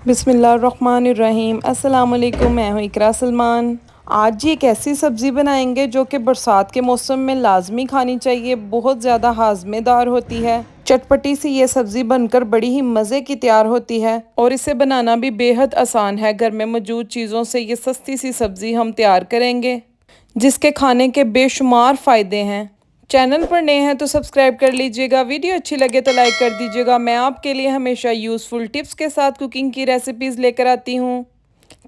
बिस्मिल्लाहिर्रहमानिर्रहीम। अस्सलाम वालेकुम। मैं हूँ इकरा सलमान। आज जी एक ऐसी सब्ज़ी बनाएंगे जो कि बरसात के मौसम में लाजमी खानी चाहिए। बहुत ज़्यादा हाज़मेदार होती है। चटपटी सी ये सब्ज़ी बनकर बड़ी ही मज़े की तैयार होती है और इसे बनाना भी बेहद आसान है। घर में मौजूद चीज़ों से ये सस्ती सी सब्ज़ी हम तैयार करेंगे जिसके खाने के बेशुमार फ़ायदे हैं। चैनल पर नए हैं तो सब्सक्राइब कर लीजिएगा। वीडियो अच्छी लगे तो लाइक कर दीजिएगा। मैं आपके लिए हमेशा यूज़फुल टिप्स के साथ कुकिंग की रेसिपीज़ लेकर आती हूँ।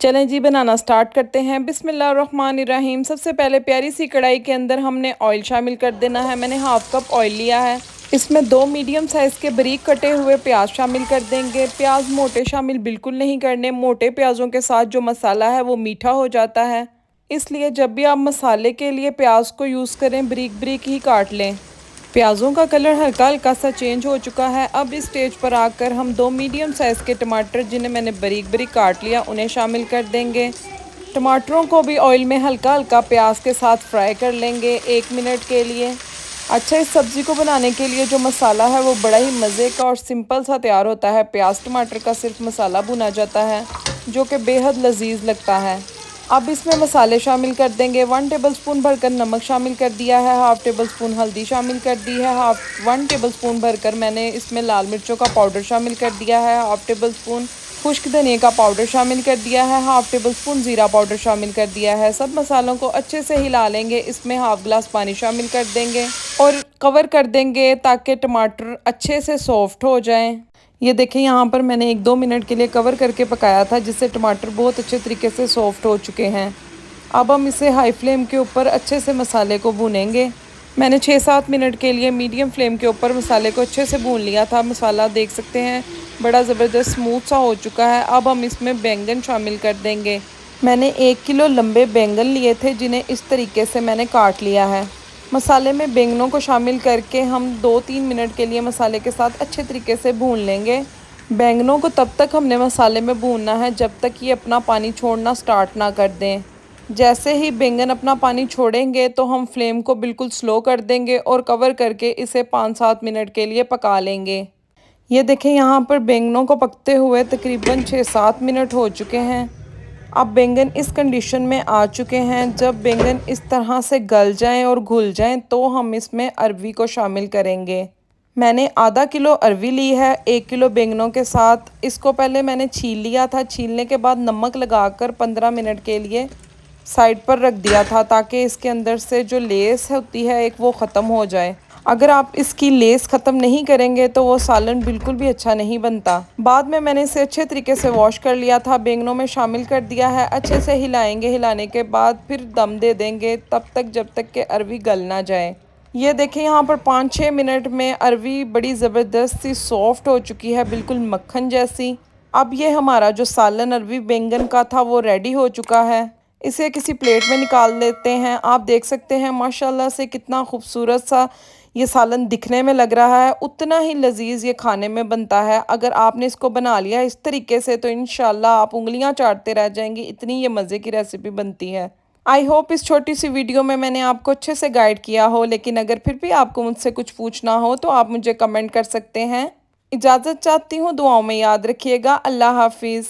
चलें जी बनाना स्टार्ट करते हैं। बिस्मिल्लाहिर्रहमानिर्रहीम। सबसे पहले प्यारी सी कढ़ाई के अंदर हमने ऑयल शामिल कर देना है। मैंने हाफ कप ऑयल लिया है। इसमें 2 मीडियम साइज़ के बारीक कटे हुए प्याज शामिल कर देंगे। प्याज मोटे शामिल बिल्कुल नहीं करने। मोटे प्याज़ों के साथ जो मसाला है वो मीठा हो जाता है, इसलिए जब भी आप मसाले के लिए प्याज को यूज़ करें बारीक बारीक ही काट लें। प्याज़ों का कलर हल्का हल्का सा चेंज हो चुका है। अब इस स्टेज पर आकर हम 2 मीडियम साइज़ के टमाटर जिन्हें मैंने बारीक बारीक काट लिया उन्हें शामिल कर देंगे। टमाटरों को भी ऑयल में हल्का हल्का प्याज के साथ फ्राई कर लेंगे 1 मिनट के लिए। अच्छा, इस सब्ज़ी को बनाने के लिए जो मसाला है वो बड़ा ही मज़े का और सिंपल सा तैयार होता है। प्याज टमाटर का सिर्फ मसाला भुना जाता है जो कि बेहद लजीज लगता है। अब इसमें मसाले शामिल कर देंगे। 1 टेबलस्पून भरकर नमक शामिल कर दिया है। हाफ़ टेबल स्पून हल्दी शामिल कर दी है। 1 टेबलस्पून भरकर मैंने इसमें लाल मिर्चों का पाउडर शामिल कर दिया है। हाफ़ टेबल स्पून खुश्क धनिया का पाउडर शामिल कर दिया है। हाफ़ टेबल स्पून ज़ीरा पाउडर शामिल कर दिया है। सब मसालों को अच्छे से हिला लेंगे। इसमें हाफ़ गिलास पानी शामिल कर देंगे और कवर कर देंगे ताकि टमाटर अच्छे से सॉफ्ट हो जाएं। ये देखें, यहाँ पर मैंने 1-2 मिनट के लिए कवर करके पकाया था जिससे टमाटर बहुत अच्छे तरीके से सॉफ्ट हो चुके हैं। अब हम इसे हाई फ्लेम के ऊपर अच्छे से मसाले को भूनेंगे। मैंने 6-7 मिनट के लिए मीडियम फ्लेम के ऊपर मसाले को अच्छे से भून लिया था। मसाला देख सकते हैं बड़ा ज़बरदस्त स्मूथ सा हो चुका है। अब हम इसमें बैंगन शामिल कर देंगे। मैंने 1 किलो लंबे बैंगन लिए थे जिन्हें इस तरीके से मैंने काट लिया है। मसाले में बैंगनों को शामिल करके हम 2-3 मिनट के लिए मसाले के साथ अच्छे तरीके से भून लेंगे। बैंगनों को तब तक हमने मसाले में भूनना है जब तक ये अपना पानी छोड़ना स्टार्ट ना कर दें। जैसे ही बैंगन अपना पानी छोड़ेंगे तो हम फ्लेम को बिल्कुल स्लो कर देंगे और कवर करके इसे 5-7 मिनट के लिए पका लेंगे। ये देखें, यहाँ पर बैंगनों को पकते हुए तकरीबन 6-7 मिनट हो चुके हैं। अब बैंगन इस कंडीशन में आ चुके हैं। जब बैंगन इस तरह से गल जाएं और घुल जाएं तो हम इसमें अरवी को शामिल करेंगे। मैंने आधा किलो अरवी ली है 1 किलो बैंगनों के साथ। इसको पहले मैंने छील लिया था। छीलने के बाद नमक लगाकर 15 मिनट के लिए साइड पर रख दिया था ताकि इसके अंदर से जो लेस होती है एक वो ख़त्म हो जाए। अगर आप इसकी लेस ख़त्म नहीं करेंगे तो वो सालन बिल्कुल भी अच्छा नहीं बनता। बाद में मैंने इसे अच्छे तरीके से वॉश कर लिया था, बैंगनों में शामिल कर दिया है। अच्छे से हिलाएंगे। हिलाने के बाद फिर दम दे देंगे तब तक जब तक कि अरवी गल ना जाए। ये देखें, यहाँ पर 5-6 मिनट में अरवी बड़ी ज़बरदस्त सी सॉफ्ट हो चुकी है, बिल्कुल मक्खन जैसी। अब ये हमारा जो सालन अरवी बैंगन का था वो रेडी हो चुका है। इसे किसी प्लेट में निकाल लेते हैं। आप देख सकते हैं माशाल्लाह से कितना खूबसूरत सा ये सालन दिखने में लग रहा है, उतना ही लजीज ये खाने में बनता है। अगर आपने इसको बना लिया इस तरीके से तो इंशाल्लाह आप उंगलियां चाटते रह जाएंगी, इतनी ये मज़े की रेसिपी बनती है। आई होप इस छोटी सी वीडियो में मैंने आपको अच्छे से गाइड किया हो, लेकिन अगर फिर भी आपको मुझसे कुछ पूछना हो तो आप मुझे कमेंट कर सकते हैं। इजाज़त चाहती हूँ। दुआओं में याद रखिएगा। अल्लाह हाफिज़।